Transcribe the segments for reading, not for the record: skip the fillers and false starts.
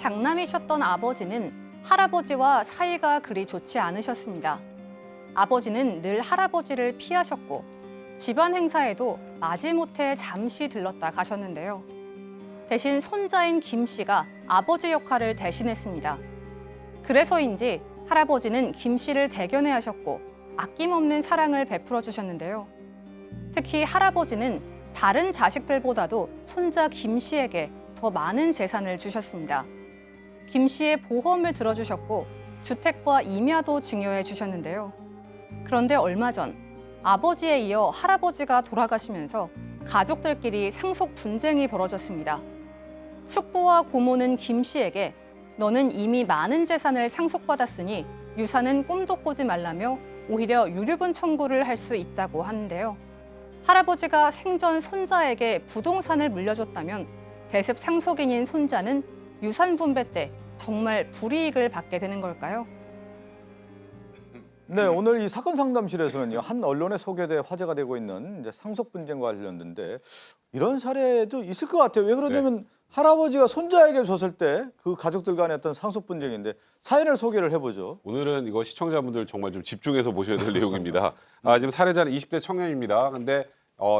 장남이셨던 아버지는 할아버지와 사이가 그리 좋지 않으셨습니다. 아버지는 늘 할아버지를 피하셨고 집안 행사에도 마지못해 잠시 들렀다 가셨는데요. 대신 손자인 김 씨가 아버지 역할을 대신했습니다. 그래서인지 할아버지는 김 씨를 대견해 하셨고 아낌없는 사랑을 베풀어 주셨는데요. 특히 할아버지는 다른 자식들보다도 손자 김 씨에게 더 많은 재산을 주셨습니다. 김 씨의 보험을 들어주셨고 주택과 임야도 증여해 주셨는데요. 그런데 얼마 전 아버지에 이어 할아버지가 돌아가시면서 가족들끼리 상속 분쟁이 벌어졌습니다. 숙부와 고모는 김 씨에게 너는 이미 많은 재산을 상속받았으니 유산은 꿈도 꾸지 말라며 오히려 유류분 청구를 할 수 있다고 하는데요. 할아버지가 생전 손자에게 부동산을 물려줬다면 대습 상속인인 손자는 유산 분배 때 정말 불이익을 받게 되는 걸까요? 네, 오늘 이 사건 상담실에서는요, 한 언론에 소개돼 화제가 되고 있는 이제 상속 분쟁과 관련된데 이런 사례도 있을 것 같아요. 왜 그러냐면 할아버지가 손자에게 줬을 때 그 가족들 간의 어떤 상속 분쟁인데 사연을 소개를 해보죠. 오늘은 이거 시청자분들 정말 좀 집중해서 보셔야 될 내용입니다. 지금 사례자는 20대 청년입니다. 근데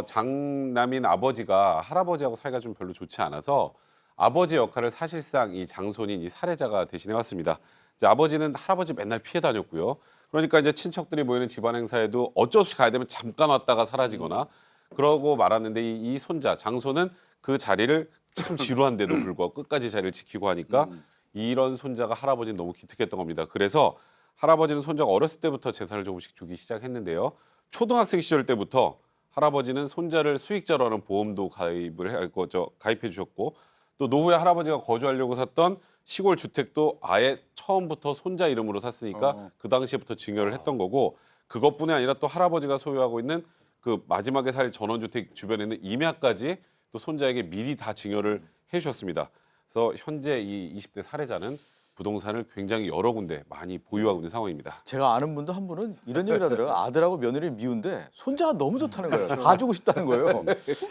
장남인 아버지가 할아버지하고 사이가 좀 별로 좋지 않아서 아버지 역할을 사실상 이 장손인 이 사례자가 대신해 왔습니다. 이제 아버지는 할아버지 맨날 피해 다녔고요. 그러니까 이제 친척들이 모이는 집안 행사에도 어쩔 수 없이 가야 되면 잠깐 왔다가 사라지거나 그러고 말았는데 이 손자 장손은 그 자리를 참 지루한데도 불구하고 끝까지 자리를 지키고 하니까 이런 손자가 할아버지는 너무 기특했던 겁니다. 그래서 할아버지는 손자가 어렸을 때부터 재산을 조금씩 주기 시작했는데요. 초등학생 시절 때부터 할아버지는 손자를 수익자로 하는 보험도 가입해 주셨고 또 노후에 할아버지가 거주하려고 샀던 시골 주택도 아예 처음부터 손자 이름으로 샀으니까 그 당시에부터 증여를 했던 거고 그것뿐이 아니라 또 할아버지가 소유하고 있는 그 마지막에 살 전원주택 주변에 있는 임야까지 또 손자에게 미리 다 증여를 해주셨습니다. 그래서 현재 이 20대 사례자는 부동산을 굉장히 여러 군데 많이 보유하고 있는 상황입니다. 제가 아는 분도 한 분은 이런 얘기를 하더라고요. 아들하고 며느리를 미운데 손자가 너무 좋다는 거예요. 다 주고 싶다는 거예요.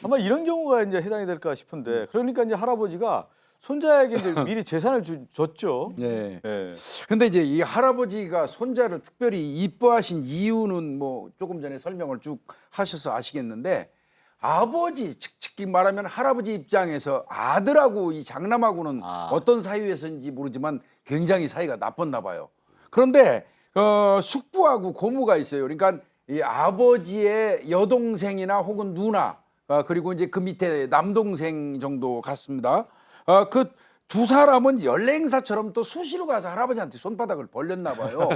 아마 이런 경우가 이제 해당이 될까 싶은데 그러니까 이제 할아버지가 손자에게 이제 미리 재산을 줬죠. 네. 네. 근데 이제 이 할아버지가 손자를 특별히 이뻐하신 이유는 뭐 조금 전에 설명을 쭉 하셔서 아시겠는데 아버지 특히 말하면 할아버지 입장에서 아들하고 이 장남하고는 어떤 사이에서인지 모르지만 굉장히 사이가 나빴나 봐요. 그런데 숙부하고 고모가 있어요. 그러니까 이 아버지의 여동생이나 혹은 누나 그리고 이제 그 밑에 남동생 정도 같습니다. 그 두 사람은 연례 행사처럼 또 수시로 가서 할아버지한테 손바닥을 벌렸나 봐요.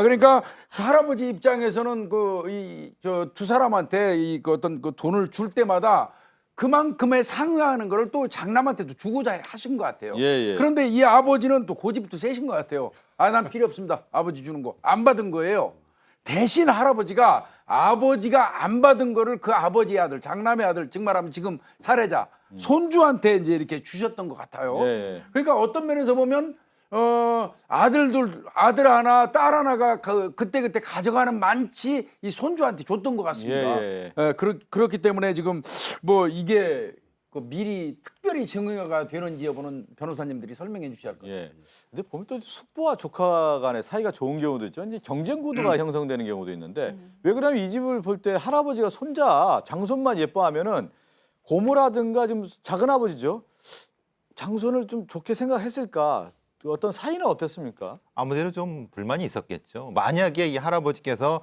그러니까 할아버지 입장에서는 두 사람한테 어떤 그 돈을 줄 때마다 그만큼에 상응하는 거를 또 장남한테도 주고자 하신 것 같아요. 예. 그런데 이 아버지는 또 고집도 세신 것 같아요. 난 필요 없습니다. 아버지 주는 거 안 받은 거예요. 대신 할아버지가 아버지가 안 받은 거를 그 아버지의 아들, 장남의 아들, 즉 말하면 지금 사례자 손주한테 이제 이렇게 주셨던 것 같아요. 예. 그러니까 어떤 면에서 보면 아들 하나, 딸 하나가 그때 가져가는 많지 이 손주한테 줬던 것 같습니다. 그렇기 때문에 지금 뭐 이게 미리 특별히 증여가 되는지 여부는 변호사님들이 설명해 주셔야 할 것 같아요. 근데 보면 또 숙부와 조카 간의 사이가 좋은 경우도 있죠. 이제 경쟁 구도가 형성되는 경우도 있는데 왜 그러냐면 이 집을 볼 때 할아버지가 손자 장손만 예뻐하면은 고모라든가 좀 작은 아버지죠. 장손을 좀 좋게 생각했을까? 어떤 사이는 어땠습니까? 아무래도 좀 불만이 있었겠죠. 만약에 이 할아버지께서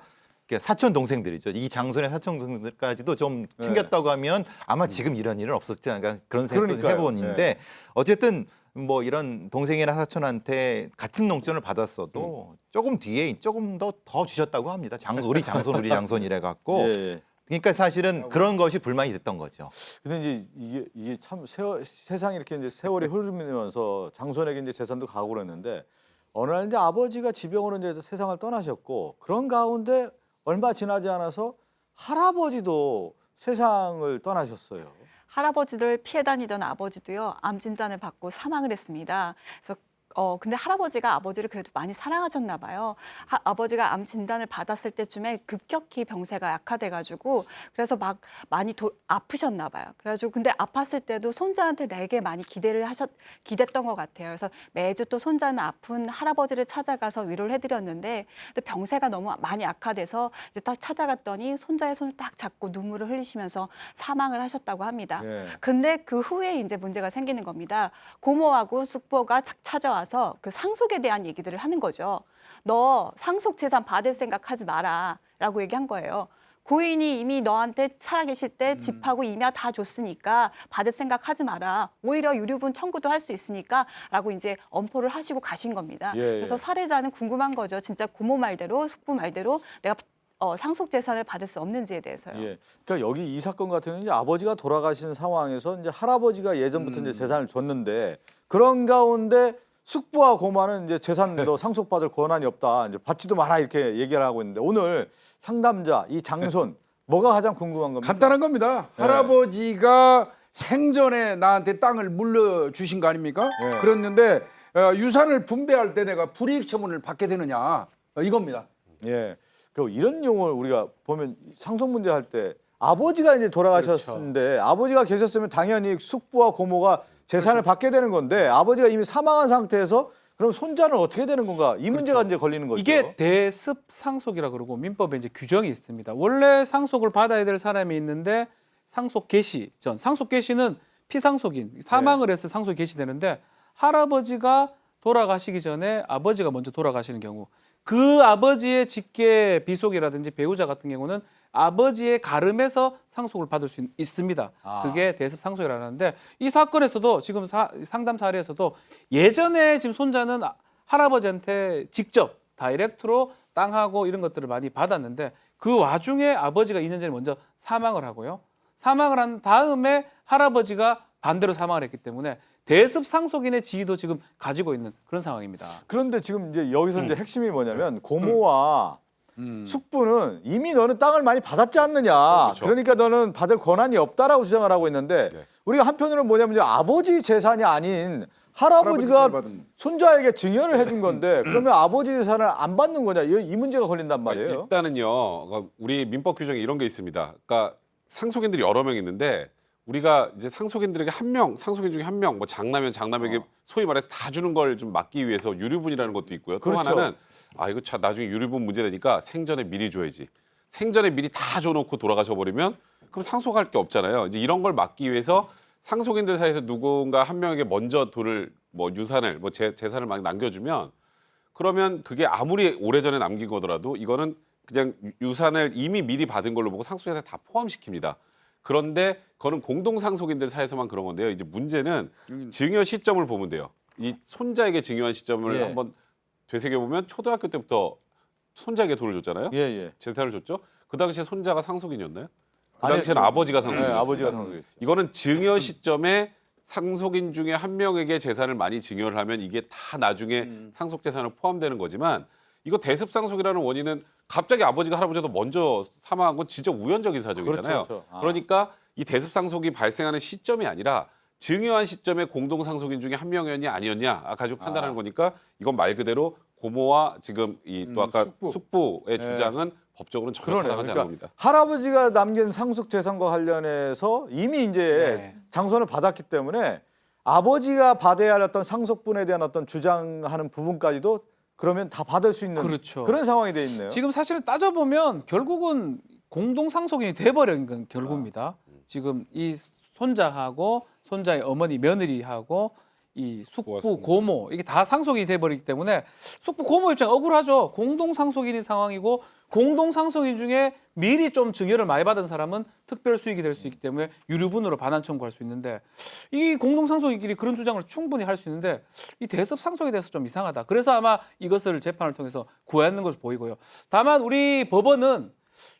사촌 동생들이죠. 이 장손의 사촌 동생들까지도 좀 챙겼다고 하면 아마 지금 이런 일은 없었지 않을까 그런 생각도 해보는데 어쨌든 뭐 이런 동생이나 사촌한테 같은 농촌을 받았어도 조금 뒤에 조금 더 주셨다고 합니다. 우리 장손 이래 갖고. 그러니까 사실은 그런 것이 불만이 됐던 거죠. 근데 이제 이게 참 세상이 이렇게 이제 세월이 흐르면서 장손에게 이제 재산도 가고 그랬는데 어느 날 이제 아버지가 지병으로 이제 세상을 떠나셨고 그런 가운데 얼마 지나지 않아서 할아버지도 세상을 떠나셨어요. 할아버지들 피해 다니던 아버지도요, 암 진단을 받고 사망을 했습니다. 그래서 근데 할아버지가 아버지를 그래도 많이 사랑하셨나 봐요. 아버지가 암 진단을 받았을 때쯤에 급격히 병세가 약화돼가지고 그래서 막 많이 아프셨나 봐요. 그래가지고 근데 아팠을 때도 손자한테 되게 많이 기댔던 것 같아요. 그래서 매주 또 손자는 아픈 할아버지를 찾아가서 위로를 해드렸는데 근데 병세가 너무 많이 약화돼서 이제 딱 찾아갔더니 손자의 손을 딱 잡고 눈물을 흘리시면서 사망을 하셨다고 합니다. 예. 근데 그 후에 이제 문제가 생기는 겁니다. 고모하고 숙부가 찾아와서 그 상속에 대한 얘기들을 하는 거죠. 너 상속 재산 받을 생각하지 마라 라고 얘기한 거예요. 고인이 이미 너한테 살아계실 때 집하고 임야 다 줬으니까 받을 생각하지 마라. 오히려 유류분 청구도 할 수 있으니까 라고 이제 엄포를 하시고 가신 겁니다. 예, 예. 그래서 사례자는 궁금한 거죠. 진짜 고모 말대로 숙부 말대로 내가 상속 재산을 받을 수 없는지에 대해서요. 예. 그러니까 여기 이 사건 같은 경우는 이제 아버지가 돌아가신 상황에서 이제 할아버지가 예전부터 이제 재산을 줬는데 그런 가운데 숙부와 고모는 이제 재산도 상속받을 권한이 없다. 이제 받지도 마라 이렇게 얘기를 하고 있는데 오늘 상담자 이 장손 뭐가 가장 궁금한 겁니까? 간단한 겁니다. 네. 할아버지가 생전에 나한테 땅을 물려주신 거 아닙니까? 네. 그랬는데 유산을 분배할 때 내가 불이익 처분을 받게 되느냐 이겁니다. 예. 그 이런 용어를 우리가 보면 상속 문제 할 때 아버지가 이제 돌아가셨는데 아버지가 계셨으면 당연히 숙부와 고모가 재산을 받게 되는 건데 아버지가 이미 사망한 상태에서 그럼 손자는 어떻게 되는 건가? 이 문제가 이제 걸리는 거죠. 이게 대습 상속이라 그러고 민법에 이제 규정이 있습니다. 원래 상속을 받아야 될 사람이 있는데 상속 개시 전 상속 개시는 피상속인 사망을 해서 상속 개시되는데 할아버지가 돌아가시기 전에 아버지가 먼저 돌아가시는 경우 그 아버지의 직계 비속이라든지 배우자 같은 경우는 아버지의 가름에서 상속을 받을 수 있습니다. 그게 대습 상속이라고 하는데 이 사건에서도 지금 상담 사례에서도 예전에 지금 손자는 할아버지한테 직접 다이렉트로 땅하고 이런 것들을 많이 받았는데 그 와중에 아버지가 2년 전에 먼저 사망을 하고요. 사망을 한 다음에 할아버지가 반대로 사망을 했기 때문에 대습 상속인의 지위도 지금 가지고 있는 그런 상황입니다. 그런데 지금 이제 여기서 이제 핵심이 뭐냐면 고모와 숙부는 이미 너는 땅을 많이 받았지 않느냐. 그렇죠. 그러니까 너는 받을 권한이 없다라고 주장을 하고 있는데 네. 우리가 한편으로는 뭐냐면 이제 아버지 재산이 아닌 할아버지가 받은. 손자에게 증여를 해준 건데 그러면 아버지 재산을 안 받는 거냐. 이 문제가 걸린단 말이에요. 일단은요, 우리 민법 규정에 이런 게 있습니다. 그러니까 상속인들이 여러 명 있는데 우리가 이제 상속인들에게 한 명, 상속인 중에 한 명, 뭐 장남이면 장남에게 소위 말해서 다 주는 걸 좀 막기 위해서 유류분이라는 것도 있고요. 또 그렇죠. 하나는 이거 참 나중에 유류분 문제 되니까 생전에 미리 줘야지. 생전에 미리 다 줘놓고 돌아가셔 버리면 그럼 상속할 게 없잖아요. 이제 이런 걸 막기 위해서 상속인들 사이에서 누군가 한 명에게 먼저 돈을 뭐 유산을 뭐 재산을 막 남겨주면 그러면 그게 아무리 오래전에 남긴 거더라도 이거는 그냥 유산을 이미 미리 받은 걸로 보고 상속에서 다 포함시킵니다. 그런데 그거는 공동상속인들 사이에서만 그런 건데요. 이제 문제는 증여 시점을 보면 돼요. 이 손자에게 증여한 시점을 예. 한번 되새겨보면 초등학교 때부터 손자에게 돈을 줬잖아요. 예, 예. 재산을 줬죠. 그 당시에 손자가 상속인이었나요? 그 아니, 당시에는 아버지가 상속인이었어요. 아버지가 상속이었죠. 이거는 증여 시점에 상속인 중에 한 명에게 재산을 많이 증여를 하면 이게 다 나중에 상속 재산을 포함되는 거지만 이거 대습 상속이라는 원인은 갑자기 아버지가 할아버지도 먼저 사망한 건 진짜 우연적인 사정이잖아요. 그렇죠. 그러니까 이 대습 상속이 발생하는 시점이 아니라 증여한 시점에 공동 상속인 중에 한 명이었냐 아니었냐 가지고 판단하는 거니까 이건 말 그대로 고모와 지금 이 또 아까 숙부의 주장은 법적으로는 전혀 그러네요. 타당하지 않은 겁니다. 할아버지가 남긴 상속 재산과 관련해서 이미 이제 네. 장손을 받았기 때문에 아버지가 받아야 할 어떤 상속분에 대한 어떤 주장하는 부분까지도 그러면 다 받을 수 있는 그렇죠. 그런 상황이 돼 있네요. 지금 사실은 따져보면 결국은 공동상속인이 돼버린 건 결국입니다. 지금 이 손자하고 손자의 어머니 며느리하고 이 숙부 고모 이게 다 상속인이 돼버리기 때문에 숙부 고모 입장 억울하죠. 공동상속인인 상황이고 공동상속인 중에 미리 좀 증여를 많이 받은 사람은 특별 수익이 될 수 있기 때문에 유류분으로 반환 청구할 수 있는데 이 공동상속인끼리 그런 주장을 충분히 할 수 있는데 이 대습 상속에 대해서 좀 이상하다. 그래서 아마 이것을 재판을 통해서 구하는 것으로 보이고요. 다만 우리 법원은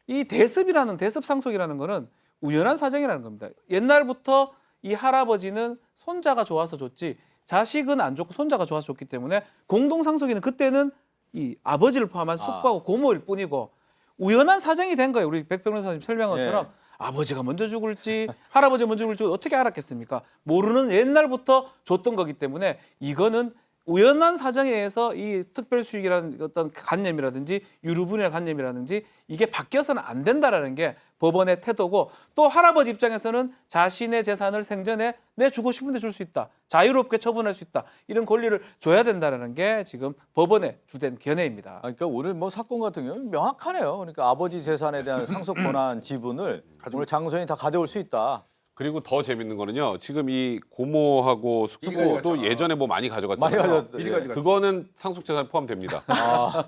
이 대습이라는 대습 상속이라는 거는 우연한 사정이라는 겁니다. 옛날부터 이 할아버지는 손자가 좋아서 줬지 자식은 안 좋고 손자가 좋아서 줬기 때문에 공동상속인은 그때는 이 아버지를 포함한 숙부하고 고모일 뿐이고 우연한 사정이 된 거예요. 우리 백 변호사님 설명한 것처럼 아버지가 먼저 죽을지 할아버지가 먼저 죽을지 어떻게 알았겠습니까? 모르는 옛날부터 줬던 거기 때문에 이거는 우연한 사정에 의해서 이 특별수익이라는 어떤 관념이라든지 유류분의 관념이라든지 이게 바뀌어서는 안 된다라는 게 법원의 태도고, 또 할아버지 입장에서는 자신의 재산을 생전에 내 주고 싶은데 줄 수 있다, 자유롭게 처분할 수 있다, 이런 권리를 줘야 된다라는 게 지금 법원의 주된 견해입니다. 그러니까 오늘 뭐 사건 같은 경우는 명확하네요. 그러니까 아버지 재산에 대한 상속 권한 지분을 오늘 장소인이 다 가져올 수 있다. 그리고 더 재밌는 거는요. 지금 이 고모하고 숙부도 예전에 뭐 많이 가져갔잖아요. 많이 가져갔- 미리 예. 가져갔. 그거는 상속 재산에 포함됩니다.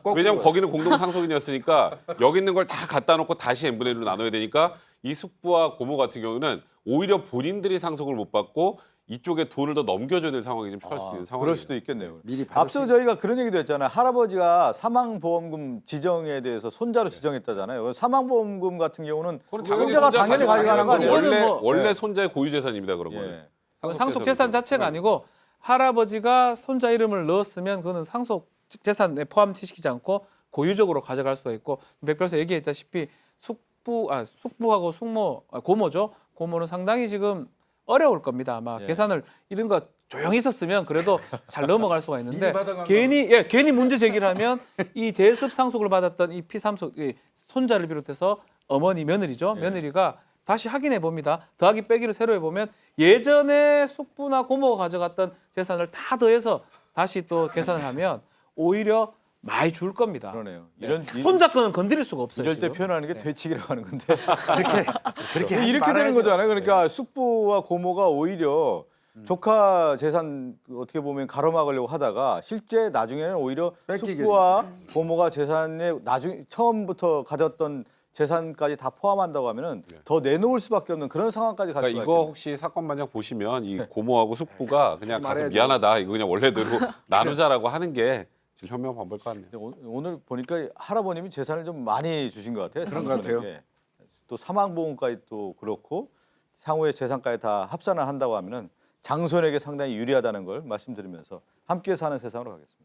거꾸로. 왜냐하면 거기는 공동 상속인이었으니까 여기 있는 걸 다 갖다 놓고 다시 n분의 1로 나눠야 되니까 이 숙부와 고모 같은 경우는 오히려 본인들이 상속을 못 받고 이쪽에 돈을 더 넘겨줘야 될 상황이 지금 처할 수 있는 상황이에요. 그럴 수도 있겠네요. 미리 앞서 저희가 그런 얘기도 했잖아요. 할아버지가 사망보험금 지정에 대해서 손자로 지정했다잖아요. 사망보험금 같은 경우는 손자가 당연히 가져가는 거 아니에요? 이거는 원래 뭐- 원래 손자의 고유 재산입니다. 그런 거는. 예. 상속 재산 자체가 아니고 할아버지가 손자 이름을 넣었으면 그거는 상속 재산에 포함시키지 않고 고유적으로 가져갈 수가 있고, 백별서 얘기했다시피 숙부하고 고모죠. 고모는 상당히 지금 어려울 겁니다. 아마 예. 계산을 이런 거 조용히 있었으면 그래도 잘 넘어갈 수가 있는데 미리 받아간 괜히 문제 제기를 하면 이 대습 상속을 받았던 이 피삼속 이 손자를 비롯해서 어머니 며느리죠. 며느리가 다시 확인해 봅니다. 더하기 빼기를 새로 해보면 예전에 숙부나 고모가 가져갔던 재산을 다 더해서 다시 또 계산을 하면 오히려 많이 줄 겁니다. 그러네요. 손자 거는 건드릴 수가 없어요. 이럴 때 지금. 표현하는 게 되치기라고 하는 건데 그렇게 하지 이렇게 되는 말아야죠. 거잖아요. 그러니까 숙부와 고모가 오히려 조카 재산 어떻게 보면 가로막으려고 하다가 실제 나중에는 오히려 뺏기게 숙부와 고모가 재산에 나중 처음부터 가졌던 재산까지 다 포함한다고 하면은 더 내놓을 수밖에 없는 그런 상황까지 갈 그러니까 수가 이거 있겠네요. 혹시 사건 반장 보시면 이 고모하고 숙부가 그냥 가서 말해야죠. 미안하다 이거 그냥 원래대로 나누자라고 하는 게 제일 현명 방법일 것 같네요. 근데 오늘 보니까 할아버님이 재산을 좀 많이 주신 것 같아요. 그런 것 같아요. 예. 또 사망보험까지 또 그렇고 향후에 재산까지 다 합산을 한다고 하면은 장손에게 상당히 유리하다는 걸 말씀드리면서 함께 사는 세상으로 가겠습니다.